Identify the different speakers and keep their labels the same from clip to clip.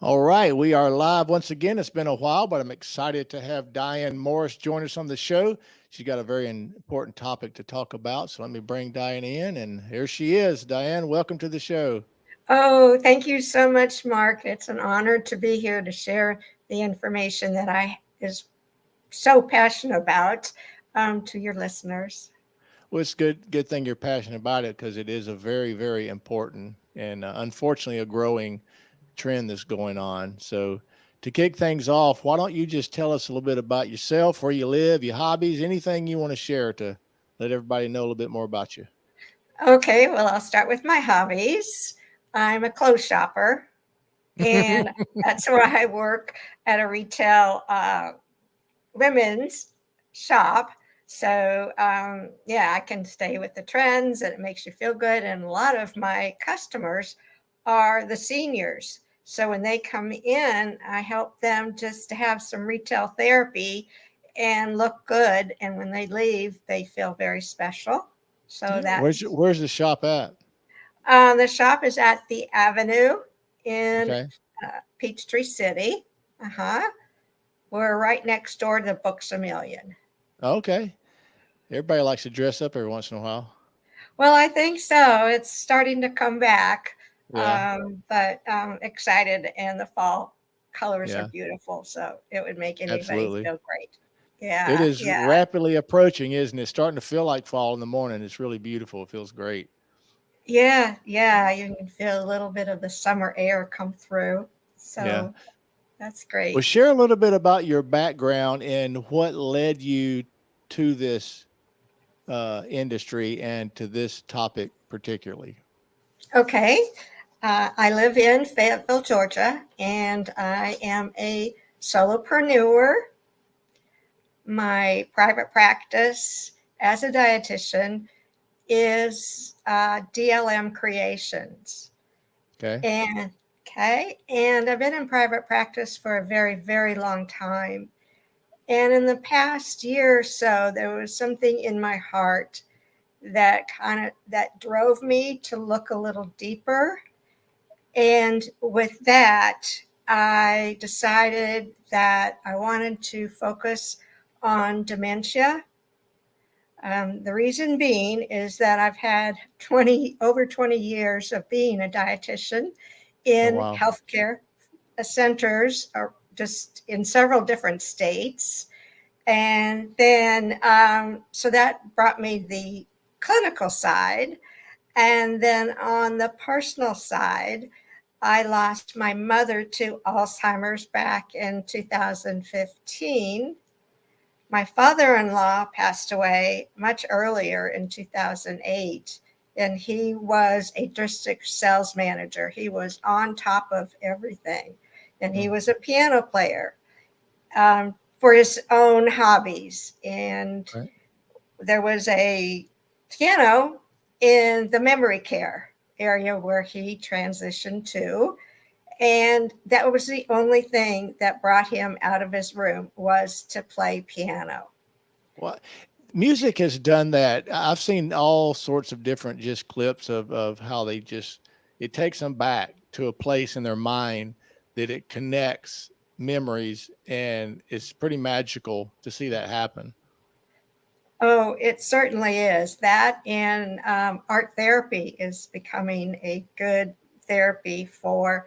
Speaker 1: All right, we are live once again. It's been a while, but I'm excited to have Diane Morris join us on the show. She's got a very important topic to talk about. So let me bring Diane in, and here she is. Diane, welcome to the show.
Speaker 2: Oh, thank you so much, Mark. It's an honor to be here to share the information that I is so passionate about to your listeners.
Speaker 1: Well, it's good thing you're passionate about it because it is a very important and unfortunately a growing trend that's going on. So to kick things off, why don't you just tell us a little bit about yourself, where you live, your hobbies, anything you want to share to let everybody know a little bit more about you.
Speaker 2: Okay, well, I'll start with my hobbies. I'm a clothes shopper, and that's where I work at a retail women's shop. So, yeah, I can stay with the trends and it makes you feel good. And a lot of my customers are the seniors. So when they come in, I help them just to have some retail therapy and look good. And when they leave, they feel very special. So
Speaker 1: Yeah,
Speaker 2: that
Speaker 1: where's the shop at?
Speaker 2: the shop is at the Avenue in
Speaker 1: Okay.
Speaker 2: Peachtree City. Uh huh. We're right next door to the Books a Million.
Speaker 1: Okay. Everybody likes to dress up every once in a while.
Speaker 2: Well, I think so. It's starting to come back,
Speaker 1: Yeah.
Speaker 2: but excited, and the fall colors are
Speaker 1: Yeah.
Speaker 2: beautiful, so it would make anybody
Speaker 1: Absolutely.
Speaker 2: feel great.
Speaker 1: It
Speaker 2: Yeah,
Speaker 1: is
Speaker 2: yeah,
Speaker 1: rapidly approaching, isn't it? Starting to feel like fall in the morning. It's really beautiful. It feels great.
Speaker 2: yeah, yeah. You can feel a little bit of the summer air come through,
Speaker 1: Yeah.
Speaker 2: so that's
Speaker 1: Well,
Speaker 2: great.
Speaker 1: share a little bit about your background and what led you to this industry and to this topic particularly.
Speaker 2: Okay, I live in Fayetteville, Georgia, and I am a solopreneur. My private practice as a dietitian is DLM Creations.
Speaker 1: Okay.
Speaker 2: And and I've been in private practice for a very long time. And in the past year or so, there was something in my heart that drove me to look a little deeper. And with that, I decided that I wanted to focus on dementia. The reason being is that I've had over 20 years of being a dietitian
Speaker 1: Oh
Speaker 2: in
Speaker 1: wow.
Speaker 2: healthcare centers, or just in several different states. And then, so that brought me the clinical side. And then on the personal side, I lost my mother to Alzheimer's back in 2015. My father in law passed away much earlier in 2008, and he was a district sales manager. He was on top of everything, and he
Speaker 1: Mm.
Speaker 2: was a piano player for his own hobbies. And
Speaker 1: Right.
Speaker 2: there was a piano in the memory care area where he transitioned to, and that was the only thing that brought him out of his room, was to play piano.
Speaker 1: Well, music has done that. I've seen all sorts of different just clips of how they just it takes them back to a place in their mind that it connects memories, and it's pretty magical to see that happen.
Speaker 2: Oh, it certainly is. That and art therapy is becoming a good therapy for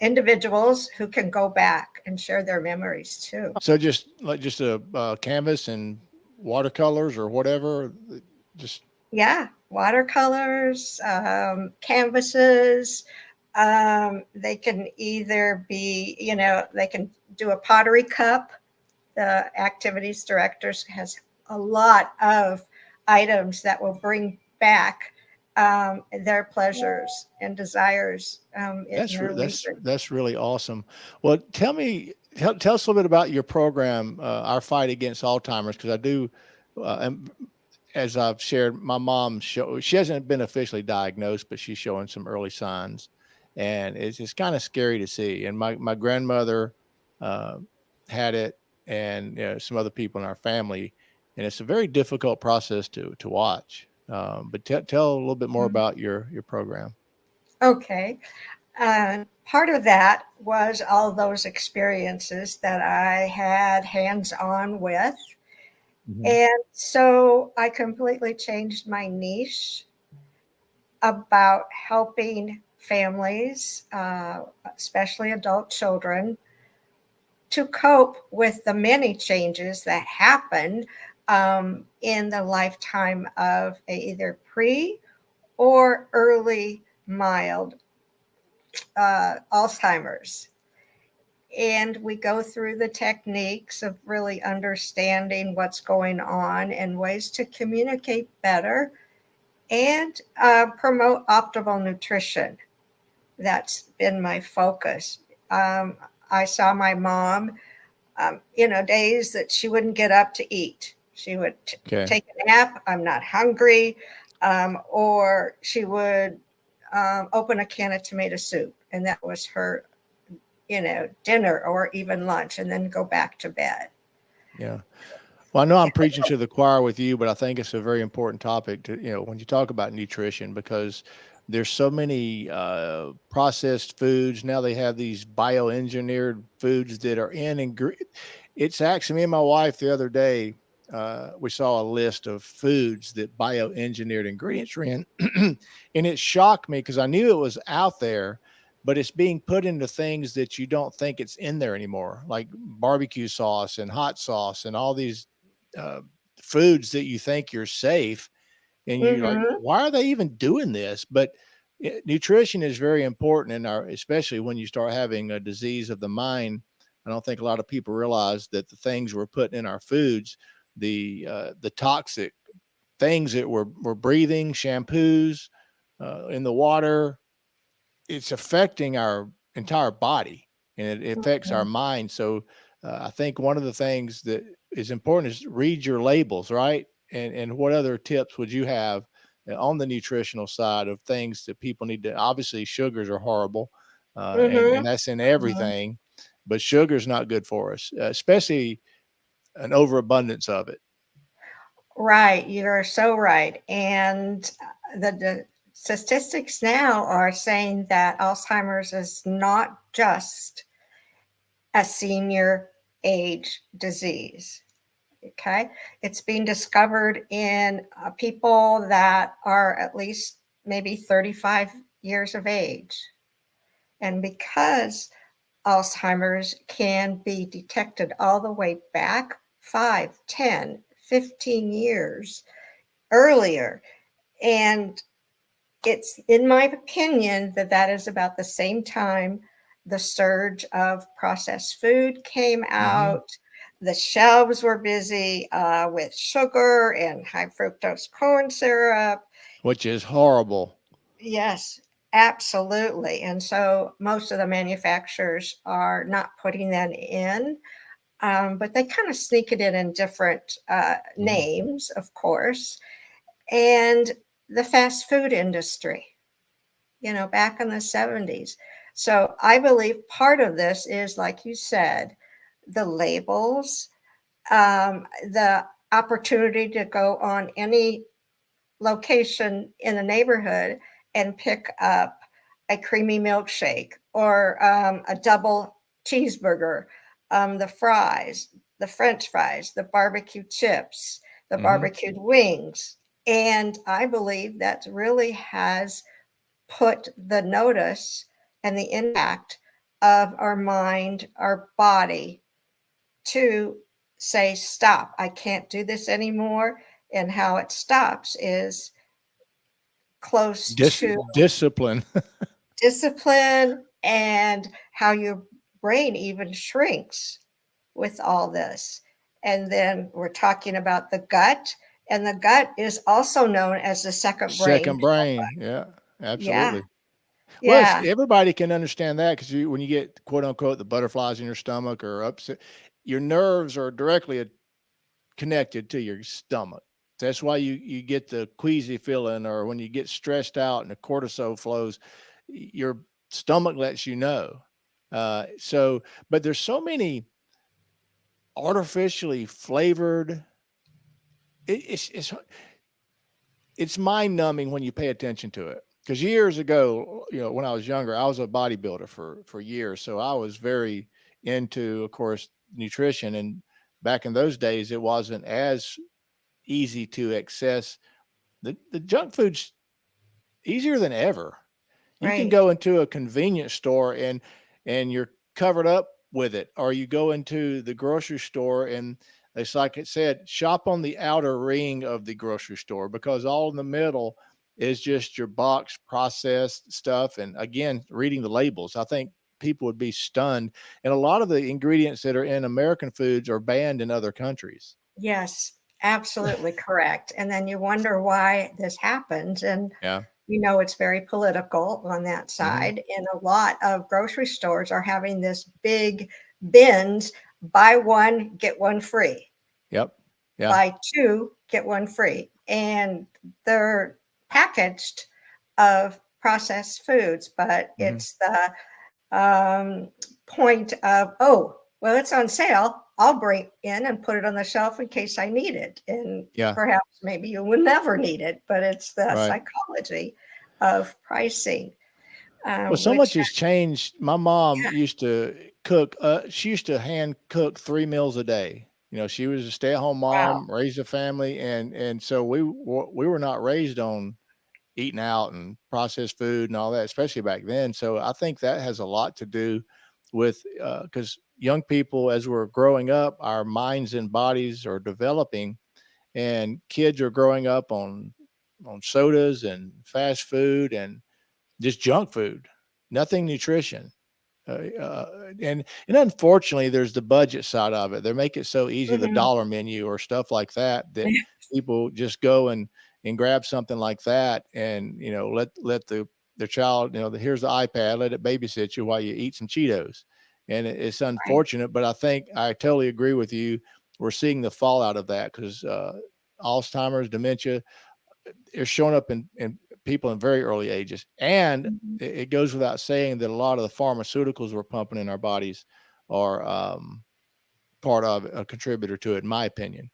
Speaker 2: individuals who can go back and share their memories too.
Speaker 1: So just like just a canvas and watercolors or whatever, just
Speaker 2: Yeah, watercolors, canvases. They can either be, they can do a pottery cup. The activities directors has a lot of items that will bring back their pleasures and desires in their leisure.
Speaker 1: that's really awesome. Well, tell us a little bit about your program, Our Fight Against Alzheimer's, because I do. And as I've shared, my mom she hasn't been officially diagnosed, but she's showing some early signs, and it's kind of scary to see. And my grandmother uh, had it, and some other people in our family, and it's a very difficult process to watch. But tell a little bit more
Speaker 2: Mhm.
Speaker 1: about your program.
Speaker 2: Okay. Part of that was all those experiences that I had hands on with.
Speaker 1: Mhm.
Speaker 2: And so I completely changed my niche about helping families, especially adult children, to cope with the many changes that happen in the lifetime of either pre or early mild Alzheimer's. And we go through the techniques of really understanding what's going on and ways to communicate better and promote optimal nutrition. That's been my focus. Um, I saw my mom, days that she wouldn't get up to eat. She would
Speaker 1: Okay.
Speaker 2: take a nap, I'm not hungry, or she would open a can of tomato soup, and that was her, dinner or even lunch, and then go back to bed.
Speaker 1: Yeah. Well, I know I'm preaching to the choir with you, but I think it's a very important topic to, when you talk about nutrition, because there's so many processed foods. Now they have these bioengineered foods that are it's actually me and my wife the other day, we saw a list of foods that bioengineered ingredients are in. And it shocked me because I knew it was out there, but it's being put into things that you don't think it's in there anymore, like barbecue sauce and hot sauce and all these uh, foods that you think you're safe, and you're like,
Speaker 2: Mm-hmm.
Speaker 1: why are they even doing this? But nutrition is very important in our, especially when you start having a disease of the mind. I don't think a lot of people realize that the things we're putting in our foods, the toxic things that we're breathing, shampoos, in the water, it's affecting our entire body, and it affects our mind. So I think one of the things that is important is read your labels, right? And what other tips would you have on the nutritional side of things that people need to? Obviously, sugars are horrible, and
Speaker 2: Mm-hmm.
Speaker 1: that's in everything, but sugar is not good for us, especially an overabundance of it.
Speaker 2: Right, you're so right. And the statistics now are saying that Alzheimer's is not just a senior age disease. Okay, it's being discovered in people that are at least maybe 35 years of age. And because Alzheimer's can be detected all the way back 5, 10, 15 years earlier, and it's, in my opinion, that is about the same time the surge of processed food came
Speaker 1: Hmm.
Speaker 2: out. The shelves were busy with sugar and high fructose corn syrup.
Speaker 1: Which is horrible.
Speaker 2: Yes, absolutely. And so most of the manufacturers are not putting that in, but they kind of sneak it in different
Speaker 1: Mhm.
Speaker 2: names, of course. And the fast food industry, back in the 70s. So I believe part of this is, like you said, the labels, the opportunity to go on any location in a neighborhood and pick up a creamy milkshake or a double cheeseburger, the fries, the French fries, the barbecue chips, the
Speaker 1: Hmm.
Speaker 2: barbecued wings. And I believe that really has put the notice and the impact of our mind, our body, to say, stop, I can't do this anymore. And how it stops is close to
Speaker 1: Discipline.
Speaker 2: discipline and how your brain even shrinks with all this. And then we're talking about the gut, and the gut is also known as the second brain.
Speaker 1: Second brain. Yeah,
Speaker 2: Yeah,
Speaker 1: absolutely. Well,
Speaker 2: yeah.
Speaker 1: everybody can understand that because when you get quote unquote the butterflies in your stomach or upset, your nerves are directly connected to your stomach. That's why you get the queasy feeling, or when you get stressed out and the cortisol flows, your stomach lets you know. So, but there's so many artificially flavored. It, it's mind numbing when you pay attention to it, because years ago, when I was younger, I was a bodybuilder for years, so I was very into, of course, nutrition. And back in those days, it wasn't as easy to access the junk food's easier than ever. You can
Speaker 2: Right.
Speaker 1: go into a convenience store and you're covered up with it, or you go into the grocery store and it's like it said, shop on the outer ring of the grocery store, because all in the middle is just your box processed stuff. And again, reading the labels, I think people would be stunned. And a lot of the ingredients that are in American foods are banned in other countries.
Speaker 2: Yes, absolutely correct. And then you wonder why this happens. And
Speaker 1: Yeah.
Speaker 2: it's very political on that
Speaker 1: Hmm.
Speaker 2: side. And a lot of grocery stores are having this big bins, buy one, get one free,
Speaker 1: Yep. Yeah.
Speaker 2: buy two, get one free. And they're packaged of processed foods, but
Speaker 1: Hmm.
Speaker 2: it's the point of, oh, well, it's on sale. I'll bring it in and put it on the shelf in case I need it. And
Speaker 1: Yeah.
Speaker 2: perhaps maybe you will never need it, but it's the
Speaker 1: Right.
Speaker 2: psychology of pricing,
Speaker 1: Well, so
Speaker 2: which,
Speaker 1: much has changed. My mom used to cook. She used to hand cook 3 meals a day. She was a stay-at-home
Speaker 2: wow.
Speaker 1: mom, raised a family, and so we were not raised on eating out and processed food and all that, especially back then. So I think that has a lot to do with because young people, as we're growing up, our minds and bodies are developing, and kids are growing up on sodas and fast food and just junk food, nothing nutrition. And unfortunately, there's the budget side of it. They make it so easy, the
Speaker 2: Mhm.
Speaker 1: dollar menu or stuff like that, that people just go and grab something like that, and let their child, here's the iPad, let it babysit you while you eat some Cheetos. And it's
Speaker 2: Right.
Speaker 1: unfortunate, but I think I totally agree with you. We're seeing the fallout of that because Alzheimer's, dementia, is showing up in people in very early ages. And
Speaker 2: Mhm.
Speaker 1: it goes without saying that a lot of the pharmaceuticals we're pumping in our bodies are part of a contributor to it, in my opinion,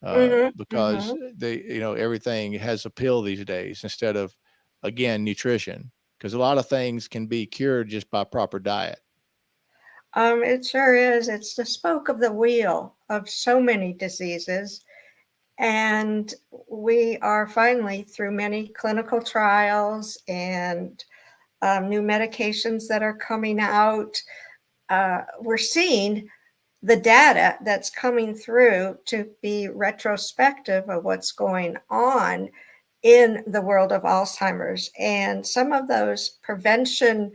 Speaker 2: Mhm.
Speaker 1: because
Speaker 2: Mhm.
Speaker 1: everything has a pill these days instead of, again, nutrition, because a lot of things can be cured just by proper diet.
Speaker 2: It sure is. It's the spoke of the wheel of so many diseases. And we are finally through many clinical trials and new medications that are coming out. We're seeing the data that's coming through to be retrospective of what's going on in the world of Alzheimer's. And some of those prevention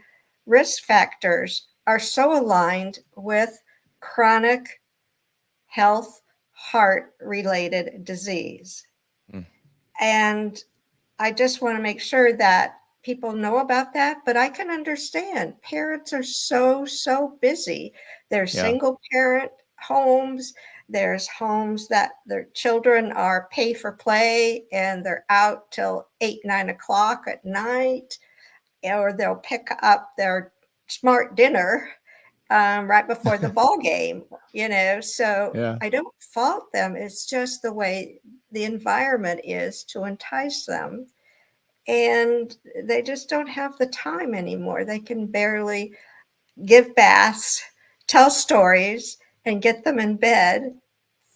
Speaker 2: risk factors are so aligned with chronic health, heart related disease.
Speaker 1: Mm.
Speaker 2: And I just want to make sure that people know about that, but I can understand parents are so busy. There's
Speaker 1: Yeah.
Speaker 2: single parent homes, there's homes that their children are pay for play and they're out till 8, 9 o'clock at night, or they'll pick up their smart dinner right before the ball game. So
Speaker 1: Yeah.
Speaker 2: I don't fault them. It's just the way the environment is to entice them. And they just don't have the time anymore. They can barely give baths, tell stories, and get them in bed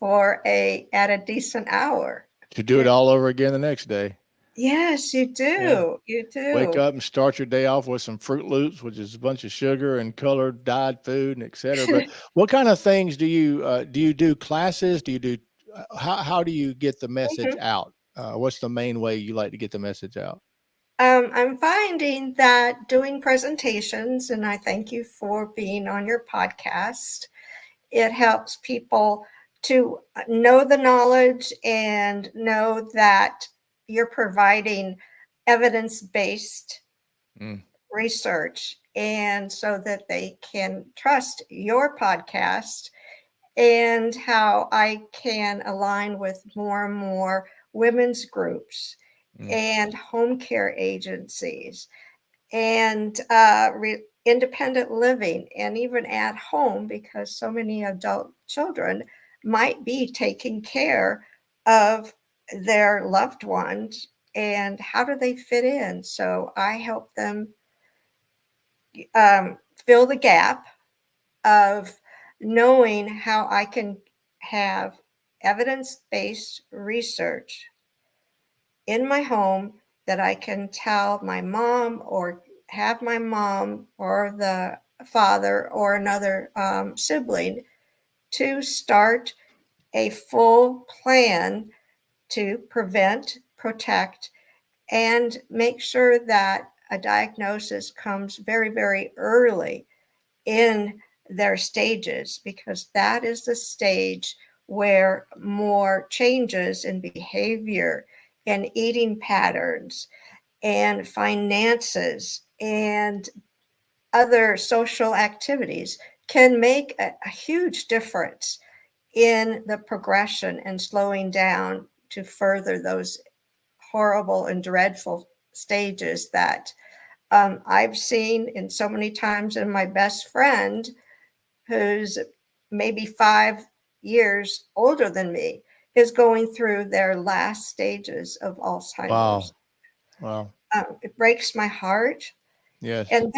Speaker 2: at a decent hour.
Speaker 1: To do it
Speaker 2: It,
Speaker 1: all over again the next day.
Speaker 2: yes, you
Speaker 1: Yeah.
Speaker 2: do. You
Speaker 1: Wake
Speaker 2: do.
Speaker 1: up and start your day off with some Fruit Loops, which is a bunch of sugar and colored dyed food and et cetera. But what kind of things do classes? Do you do how do you get the message out? What's the main way you like to get the message out?
Speaker 2: I'm finding that doing presentations, and I thank you for being on your podcast, it helps people to know the knowledge and know that you're providing evidence based
Speaker 1: Mm.
Speaker 2: research, and so that they can trust your podcast and how I can align with more and more women's groups
Speaker 1: Mm.
Speaker 2: and home care agencies and independent living, and even at home, because so many adult children might be taking care of their loved ones and how do they fit in? So I help them fill the gap of knowing how I can have evidence-based research in my home that I can tell my mom or have my mom or the father or another sibling to start a full plan to prevent, protect, and make sure that a diagnosis comes very, very early in their stages, because that is the stage where more changes in behavior and eating patterns and finances and other social activities can make a huge difference in the progression and slowing down to further those horrible and dreadful stages that I've seen in so many times. And my best friend, who's maybe 5 years older than me, is going through their last stages of Alzheimer's.
Speaker 1: Wow. Wow.
Speaker 2: It breaks my heart.
Speaker 1: Yes.
Speaker 2: And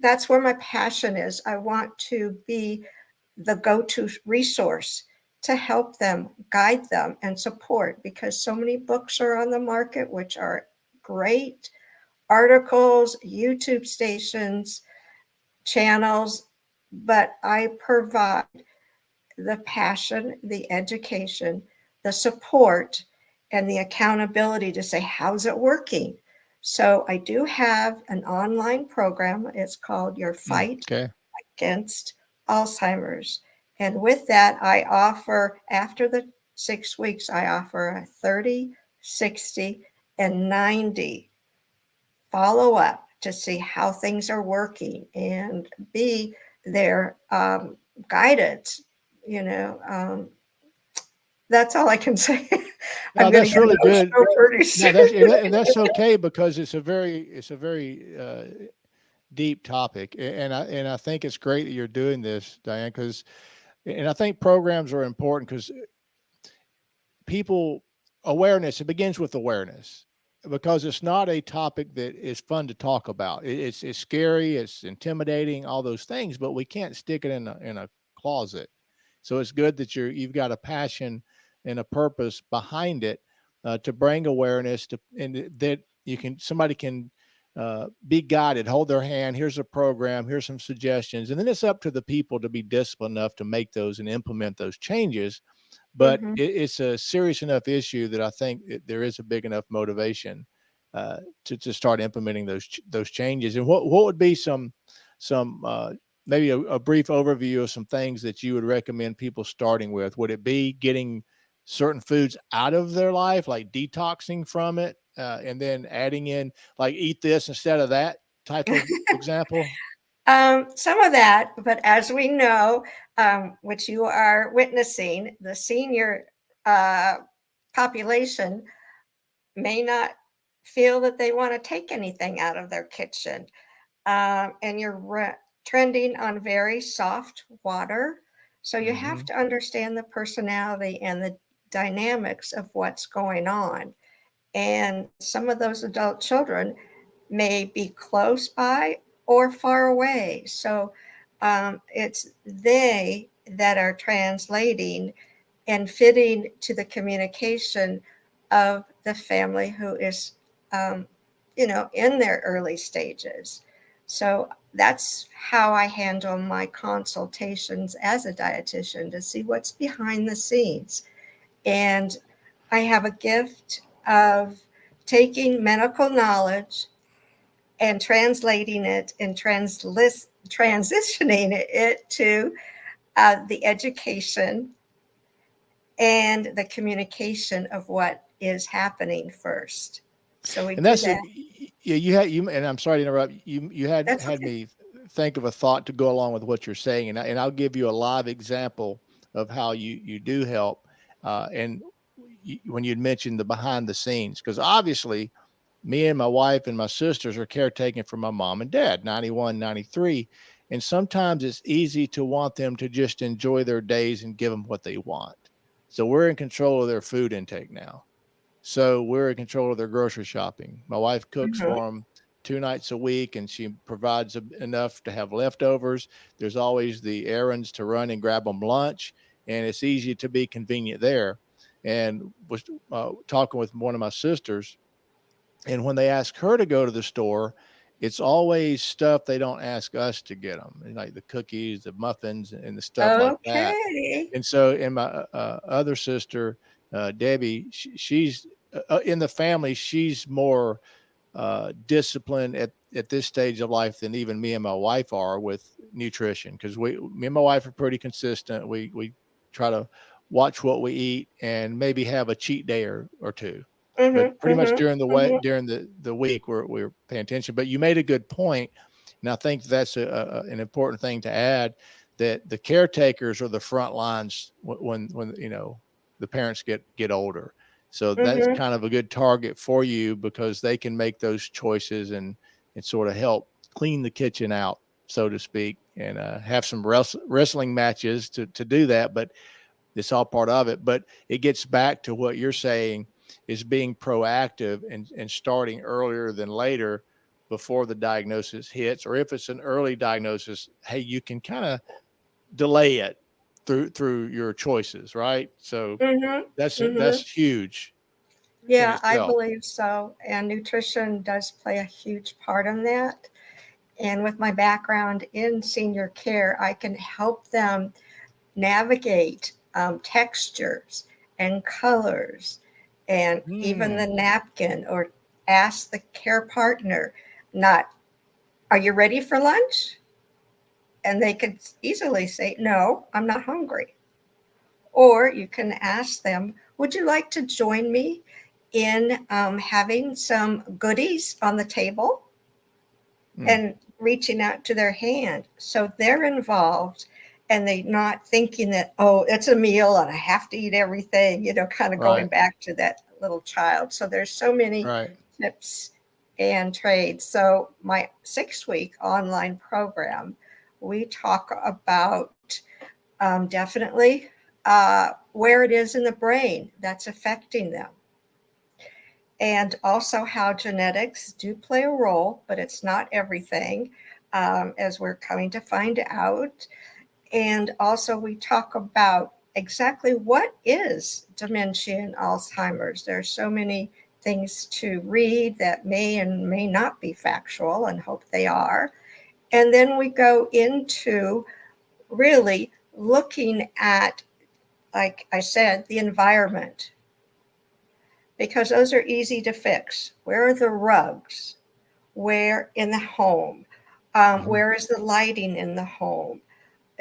Speaker 2: that's where my passion is. I want to be the go-to resource to help them, guide them, and support, because so many books are on the market, which are great, articles, YouTube stations, channels, but I provide the passion, the education, the support, and the accountability to say, how's it working? So I do have an online program. It's called Your Fight
Speaker 1: Okay.
Speaker 2: Against Alzheimer's. And with that, I offer, after the 6 weeks, I offer a 30, 60, and 90 follow up to see how things are working and be their guidance. You know, that's all I can say.
Speaker 1: No,
Speaker 2: I'm going to
Speaker 1: that's
Speaker 2: get
Speaker 1: really good.
Speaker 2: emotional pretty
Speaker 1: No,
Speaker 2: soon.
Speaker 1: that's okay, because it's a very deep topic, and I think it's great that you're doing this, Diane, because and I think programs are important because people awareness, it begins with awareness, because it's not a topic that is fun to talk about. It's scary, it's intimidating, all those things, but we can't stick it in a closet. So it's good that you've got a passion and a purpose behind it, to bring awareness to, and that somebody can be guided, hold their hand. Here's a program, here's some suggestions, and then it's up to the people to be disciplined enough to make those and implement those changes. But
Speaker 2: Mhm.
Speaker 1: it's a serious enough issue that I think there is a big enough motivation to start implementing those changes. And what would be some maybe a brief overview of some things that you would recommend people starting with? Would it be getting certain foods out of their life, like detoxing from it, and then adding in, like, eat this instead of that type of example?
Speaker 2: Some of that, but as we know, which you are witnessing, the senior uh, population may not feel that they want to take anything out of their kitchen. And you're trending on very soft water. So you have
Speaker 1: Hmm.
Speaker 2: to understand the personality and the dynamics of what's going on. And some of those adult children may be close by or far away. So it's they that are translating and fitting to the communication of the family who is, um, in their early stages. So that's how I handle my consultations as a dietitian, to see what's behind the scenes. And I have a gift of taking medical knowledge and translating it and transitioning it to the education and the communication of what is happening first. So we
Speaker 1: And
Speaker 2: do
Speaker 1: that's a,
Speaker 2: that.
Speaker 1: yeah, and I'm sorry to interrupt you. You
Speaker 2: That's
Speaker 1: had
Speaker 2: okay.
Speaker 1: me think of a thought to go along with what you're saying, and I'll give you a live example of how you do help. And when you'd mentioned the behind the scenes, because obviously me and my wife and my sisters are caretaking for my mom and dad, 91, 93. And sometimes it's easy to want them to just enjoy their days and give them what they want. So we're in control of their food intake now. So we're in control of their grocery shopping. My wife cooks
Speaker 2: Mhm.
Speaker 1: for them 2 nights a week, and she provides enough to have leftovers. There's always the errands to run and grab them lunch, and it's easy to be convenient there. And was talking with one of my sisters, and when they ask her to go to the store, it's always stuff they don't ask us to get them, like the cookies, the muffins, and the stuff like that.
Speaker 2: Okay.
Speaker 1: And so, and my other sister, Debbie, she's in the family. She's more disciplined at this stage of life than even me and my wife are with nutrition, because me and my wife are pretty consistent. We try to watch what we eat and maybe have a cheat day or two, but
Speaker 2: Mhm,
Speaker 1: pretty much
Speaker 2: mhm,
Speaker 1: during
Speaker 2: mhm.
Speaker 1: during the week we're paying attention. But you made a good point, and I think that's an important thing to add, that the caretakers are the front lines when the parents get older. So that's
Speaker 2: Mhm.
Speaker 1: kind of a good target for you, because they can make those choices and sort of help clean the kitchen out, so to speak, and have some wrestling matches to do that. But it's all part of it. But it gets back to what you're saying, is being proactive and starting earlier than later, before the diagnosis hits. Or if it's an early diagnosis, hey, you can kind of delay it through your choices, right? So
Speaker 2: Mhm.
Speaker 1: that's
Speaker 2: Mhm.
Speaker 1: huge in
Speaker 2: Yeah, I
Speaker 1: itself.
Speaker 2: believe so. And nutrition does play a huge part in that. And with my background in senior care, I can help them navigate textures and colors and even the
Speaker 1: Mm,
Speaker 2: napkin, or ask the care partner, not, are you ready for lunch? And they could easily say, no, I'm not hungry. Or you can ask them, would you like to join me in having some goodies on the table,
Speaker 1: mm,
Speaker 2: and reaching out to their hand? So they're involved, and they're not thinking that, oh, it's a meal and I have to eat everything, kind of going
Speaker 1: right,
Speaker 2: back to that little child. So there's so many
Speaker 1: right.
Speaker 2: tips and trades. So my 6-week online program, we talk about definitely where it is in the brain that's affecting them, and also how genetics do play a role, but it's not everything, as we're coming to find out. And also, we talk about exactly what is dementia and Alzheimer's. There are so many things to read that may and may not be factual, and hope they are. And then we go into really looking at, like I said, the environment, because those are easy to fix. Where are the rugs? Where in the home?
Speaker 1: Mhm.
Speaker 2: Where is the lighting in the home?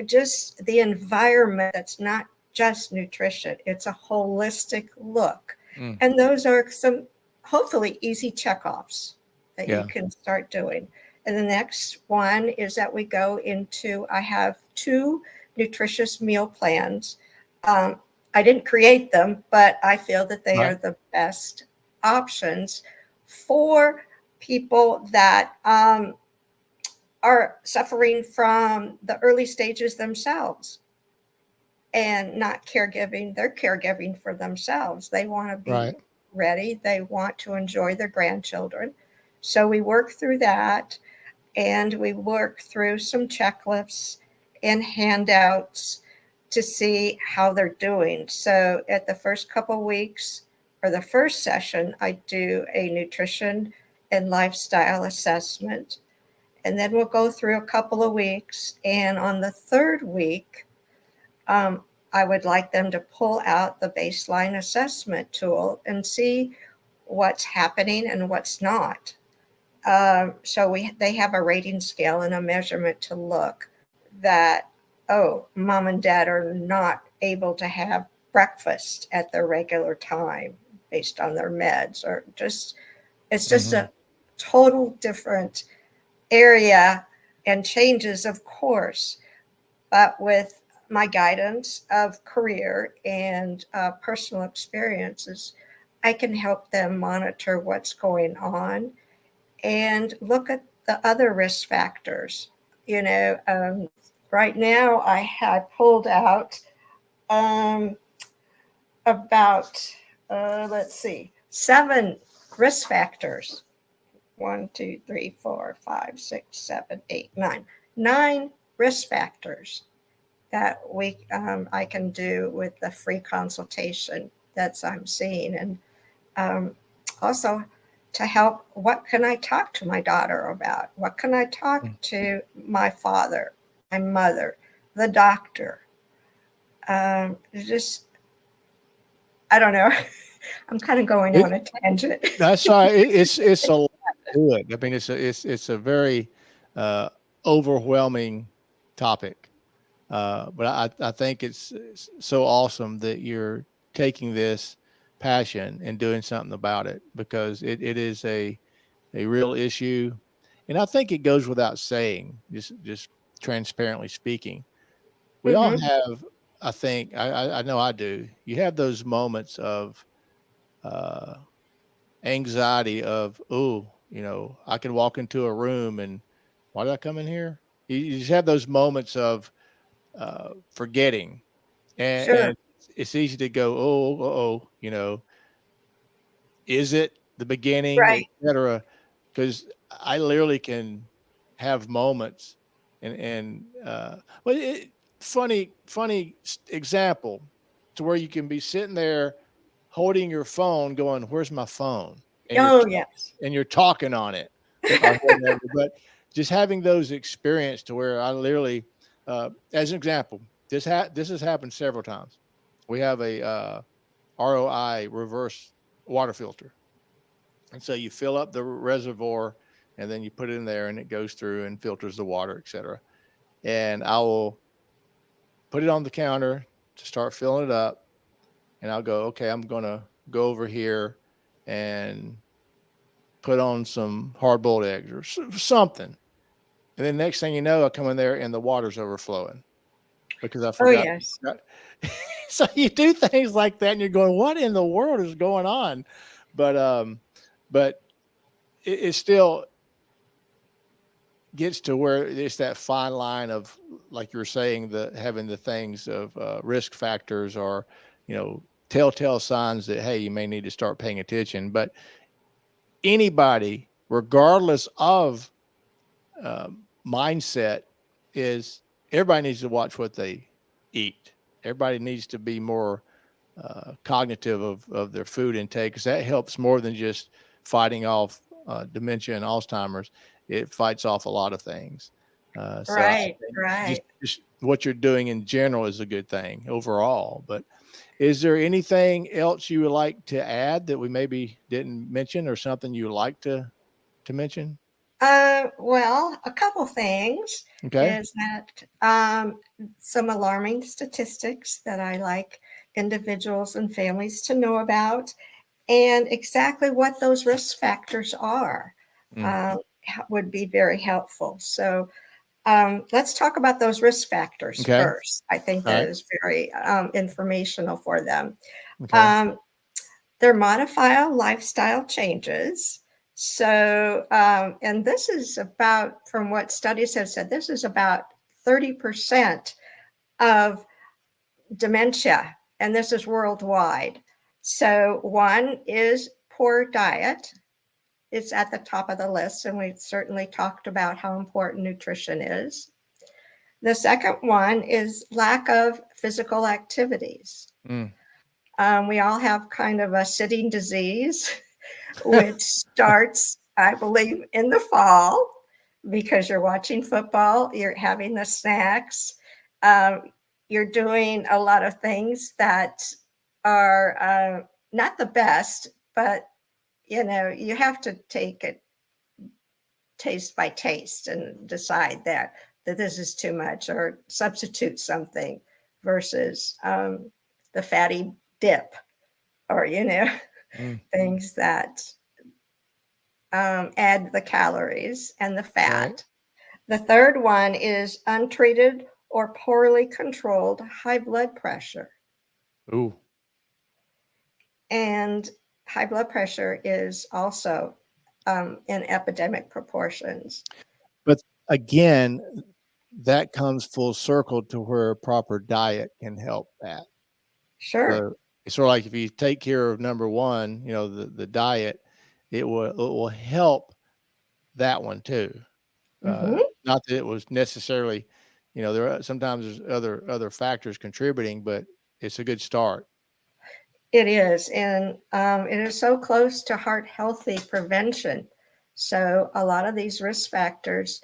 Speaker 2: Just the environment. That's not just nutrition, it's a holistic look.
Speaker 1: Mm,
Speaker 2: And those are some hopefully easy checkoffs that you
Speaker 1: yeah.
Speaker 2: can start doing. And the next one is that we go into, I have 2 nutritious meal plans. Um, I didn't create them, but I feel that they are
Speaker 1: Right.
Speaker 2: the best options for people that are suffering from the early stages themselves, and not caregiving. They're caregiving for themselves. They want to be
Speaker 1: Right.
Speaker 2: ready, they want to enjoy their grandchildren. So we work through that, and we work through some checklists and handouts to see how they're doing. So at the first couple weeks, or the first session, I do a nutrition and lifestyle assessment. And then we'll go through a couple of weeks. And on the third week, um, I would like them to pull out the baseline assessment tool and see what's happening and what's not. So they have a rating scale and a measurement to look that, oh, mom and dad are not able to have breakfast at their regular time based on their meds, or just, it's just
Speaker 1: Mhm.
Speaker 2: a total different area, and changes, of course, but with my guidance of career and personal experiences, I can help them monitor what's going on and look at the other risk factors. Right now I had pulled out um, about, let's see, 7 risk factors. 1, 2, 3, 4, 5, 6, 7, 8, 9. 9 risk factors that I can do with the free consultation that I'm seeing. And also to help, what can I talk to my daughter about? What can I talk to my father, my mother, the doctor? Just, I don't know. I'm kind of going on a tangent.
Speaker 1: That's right. It's a lot to it. I mean, it's a very overwhelming topic. But I think it's so awesome that you're taking this passion and doing something about it, because it is a real issue. And I think it goes without saying, just transparently speaking, we all have, I think, I know I do. You have those moments of anxiety of, oh, I can walk into a room and why did I come in here? You just have those moments of forgetting,
Speaker 2: Sure.
Speaker 1: and it's easy to go, is it the beginning,
Speaker 2: Right.
Speaker 1: etc. Because I literally can have moments, funny example to where you can be sitting there holding your phone, going, "Where's my phone?" and
Speaker 2: Oh, yes.
Speaker 1: you're talking on it, or whatever. But just having those experience to where I literally, as an example, this has happened several times. We have a ROI reverse water filter, and so you fill up the reservoir, and then you put it in there, and it goes through and filters the water, etc. And I will put it on the counter to start filling it up, and I'll go, okay, I'm gonna go over here and put on some hard-boiled eggs or something. And then next thing you know, I come in there and the water's overflowing because I
Speaker 2: Oh,
Speaker 1: forgot.
Speaker 2: yes.
Speaker 1: So you do things like that and you're going, what in the world is going on? But it still gets to where it's that fine line of, like you were saying, having the things of risk factors, or, telltale signs that, hey, you may need to start paying attention. But anybody, regardless of mindset, is everybody needs to watch what they eat. Everybody needs to be more cognitive of their food intake, because that helps more than just fighting off dementia and Alzheimer's. It fights off a lot of things. So I
Speaker 2: Right.
Speaker 1: think
Speaker 2: Right.
Speaker 1: just what you're doing in general is a good thing overall. But is there anything else you would like to add that we maybe didn't mention, or something you would like to mention?
Speaker 2: Well, a couple things
Speaker 1: Okay.
Speaker 2: is that some alarming statistics that I like individuals and families to know about, and exactly what those risk factors are
Speaker 1: Mm.
Speaker 2: would be very helpful. So let's talk about those risk factors
Speaker 1: Okay.
Speaker 2: first. I think
Speaker 1: All
Speaker 2: that
Speaker 1: right.
Speaker 2: is very informational for them.
Speaker 1: Okay.
Speaker 2: Um, they're modifiable lifestyle changes. So, and this is about, from what studies have said, this is about 30% of dementia, and this is worldwide. So, one is poor diet. It's at the top of the list, and we certainly talked about how important nutrition is. The second one is lack of physical activities.
Speaker 1: Mm.
Speaker 2: We all have kind of a sitting disease, which starts, I believe, in the fall, because you're watching football, you're having the snacks, you're doing a lot of things that are not the best, but you have to take it taste by taste and decide that this is too much, or substitute something versus the fatty dip, or
Speaker 1: Mm.
Speaker 2: things that add the calories and the
Speaker 1: Right.
Speaker 2: fat. The third one is untreated or poorly controlled high blood pressure.
Speaker 1: Ooh.
Speaker 2: And high blood pressure is also in epidemic proportions.
Speaker 1: But again, that comes full circle to where a proper diet can help that.
Speaker 2: Sure.
Speaker 1: So it's sort of like if you take care of number one, the diet, it will help that one too.
Speaker 2: Hmm.
Speaker 1: Not that it was necessarily, there are sometimes there's other factors contributing, but it's a good start.
Speaker 2: It is, and it is so close to heart healthy prevention. So a lot of these risk factors,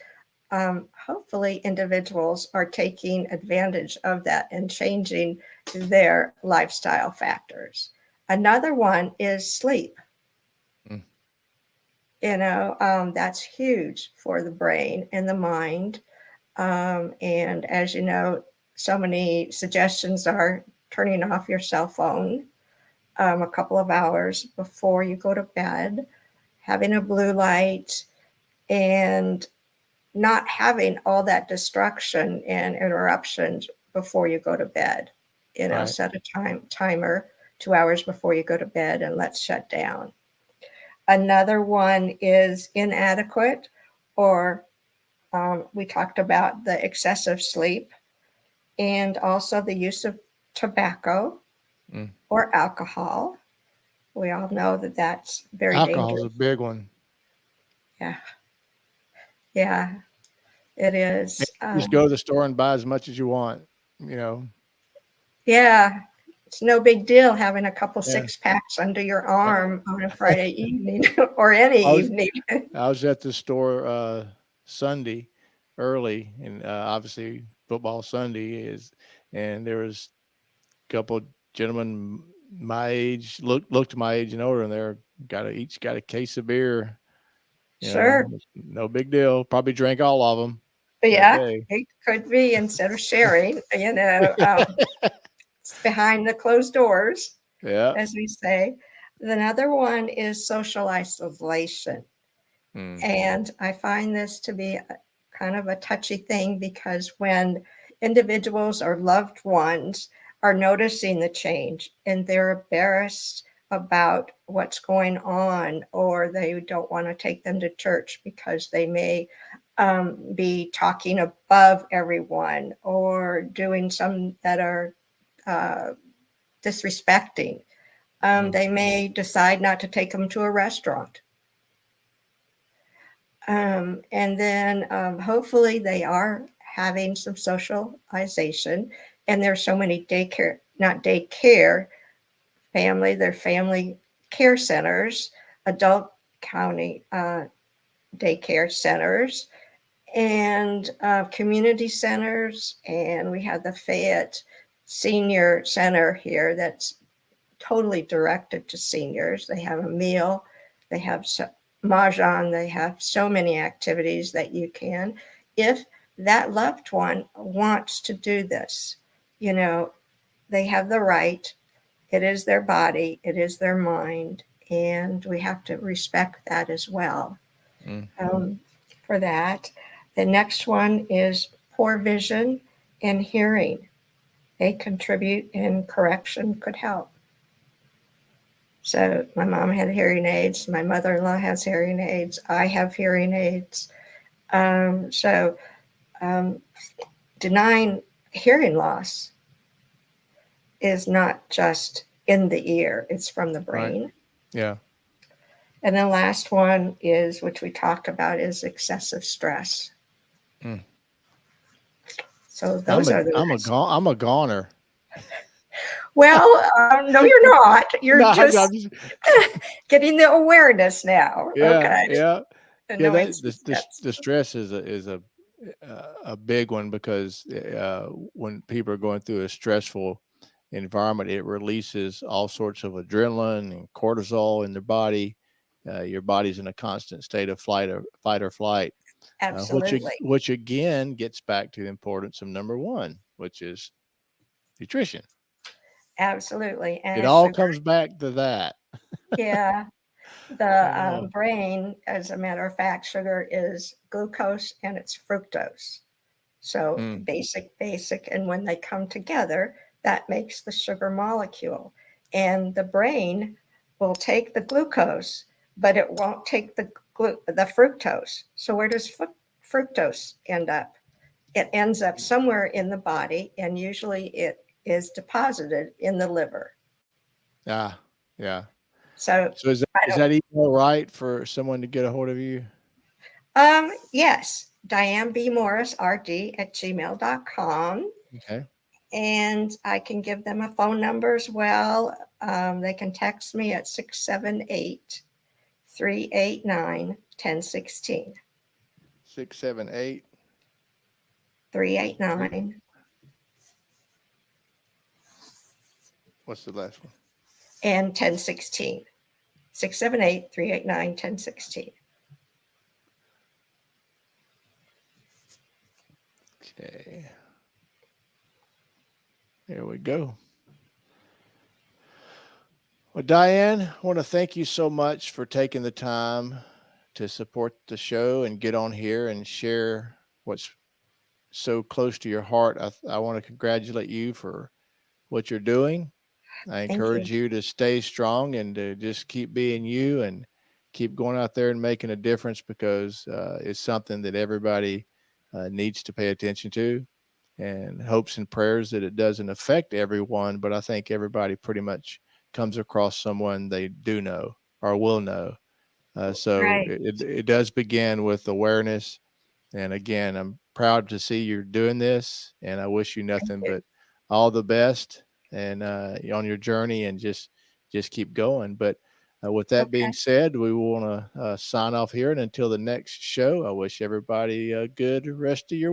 Speaker 2: hopefully individuals are taking advantage of that and changing their lifestyle factors. Another one is sleep.
Speaker 1: Mm.
Speaker 2: That's huge for the brain and the mind. And as you know, so many suggestions are turning off your cell phone a couple of hours before you go to bed, having a blue light, and not having all that distraction and interruptions before you go to bed.
Speaker 1: Right.
Speaker 2: Set a timer 2 hours before you go to bed and let's shut down. Another one is inadequate, or we talked about the excessive sleep, and also the use of tobacco
Speaker 1: Mm.
Speaker 2: or alcohol. We all know that that's very
Speaker 1: Alcohol is a
Speaker 2: dangerous.
Speaker 1: big one.
Speaker 2: Yeah, yeah, it is.
Speaker 1: Just go to the store and buy as much as you want. You know.
Speaker 2: Yeah, it's no big deal having a couple
Speaker 1: Yeah.
Speaker 2: 6 packs under your arm on a Friday evening or any
Speaker 1: I was
Speaker 2: evening.
Speaker 1: I was at the store Sunday early, and obviously football Sunday is, and there was a couple of gentlemen my age, looked my age and older, and they're each got a case of beer.
Speaker 2: Sure.
Speaker 1: No big deal. Probably drank all of them that
Speaker 2: Yeah,
Speaker 1: day.
Speaker 2: it could be instead of sharing, it's behind the closed doors,
Speaker 1: Yeah.
Speaker 2: as we say. Another one is social isolation.
Speaker 1: Mm.
Speaker 2: And I find this to be kind of a touchy thing, because when individuals or loved ones are noticing the change and they're embarrassed about what's going on, or they don't want to take them to church because they may be talking above everyone or doing some that are disrespecting,
Speaker 1: Mm.
Speaker 2: they may decide not to take them to a restaurant. And then hopefully they are having some socialization. And there's so many not daycare, they're family care centers, adult county daycare centers, and community centers. And we have the Fayette Senior Center here that's totally directed to seniors. They have a meal, they have mahjong, they have so many activities that you can, if that loved one wants to do this, they have the right. It is their body, it is their mind, and we have to respect that as well.
Speaker 1: Mm.
Speaker 2: For that, the next one is poor vision and hearing. They contribute, and correction could help. So my mom had hearing aids. My mother-in-law has hearing aids. I have hearing aids. So denying hearing loss is not just in the ear, it's from the
Speaker 1: Right.
Speaker 2: brain.
Speaker 1: Yeah.
Speaker 2: And the last one is, which we talked about, is excessive stress.
Speaker 1: Mm.
Speaker 2: So those are the risks.
Speaker 1: I'm a goner.
Speaker 2: Well, no, you're not. You're
Speaker 1: No,
Speaker 2: just
Speaker 1: I'm just,
Speaker 2: getting the awareness now.
Speaker 1: yeah,
Speaker 2: Okay.
Speaker 1: yeah.
Speaker 2: And
Speaker 1: Yeah,
Speaker 2: knowing
Speaker 1: that
Speaker 2: some steps.
Speaker 1: the stress is a big one, because when people are going through a stressful environment, it releases all sorts of adrenaline and cortisol in their body. Your body's in a constant state of fight or flight,
Speaker 2: Absolutely.
Speaker 1: which again gets back to the importance of number one, which is nutrition.
Speaker 2: Absolutely.
Speaker 1: It
Speaker 2: And
Speaker 1: all
Speaker 2: sugar.
Speaker 1: comes back to that.
Speaker 2: Yeah. The
Speaker 1: Uh,
Speaker 2: brain, as a matter of fact, sugar is glucose and it's fructose. So
Speaker 1: mm,
Speaker 2: basic. And when they come together, that makes the sugar molecule. And the brain will take the glucose, but it won't take the fructose. So where does fructose end up? It ends up somewhere in the body, and usually it is deposited in the liver.
Speaker 1: Ah, yeah.
Speaker 2: So
Speaker 1: So
Speaker 2: I
Speaker 1: is
Speaker 2: don't,
Speaker 1: that email right for someone to get a hold of you?
Speaker 2: yes, Diane B. Morris, RD at gmail.com.
Speaker 1: Okay.
Speaker 2: And I can give them a phone number as well. They can text me at 678-389-1016.
Speaker 1: 678.
Speaker 2: 389
Speaker 1: What's the last one?
Speaker 2: and 1016. 678-389-1016.
Speaker 1: Okay. There we go. Well, Diane, I want to thank you so much for taking the time to support the show and get on here and share what's so close to your heart. I want to congratulate you for what you're doing. I
Speaker 2: Thank you.
Speaker 1: encourage you to stay strong and to just keep being you and keep going out there and making a difference, because it's something that everybody needs to pay attention to, and hopes and prayers that it doesn't affect everyone. But I think everybody pretty much comes across someone they do know or will know. So
Speaker 2: Right.
Speaker 1: it does begin with awareness. And again, I'm proud to see you're doing this, and I wish you
Speaker 2: Thank
Speaker 1: nothing
Speaker 2: you.
Speaker 1: but all the best and on your journey, and just keep going. But with that being
Speaker 2: Okay.
Speaker 1: said, we want to sign off here, and until the next show, I wish everybody a good rest of your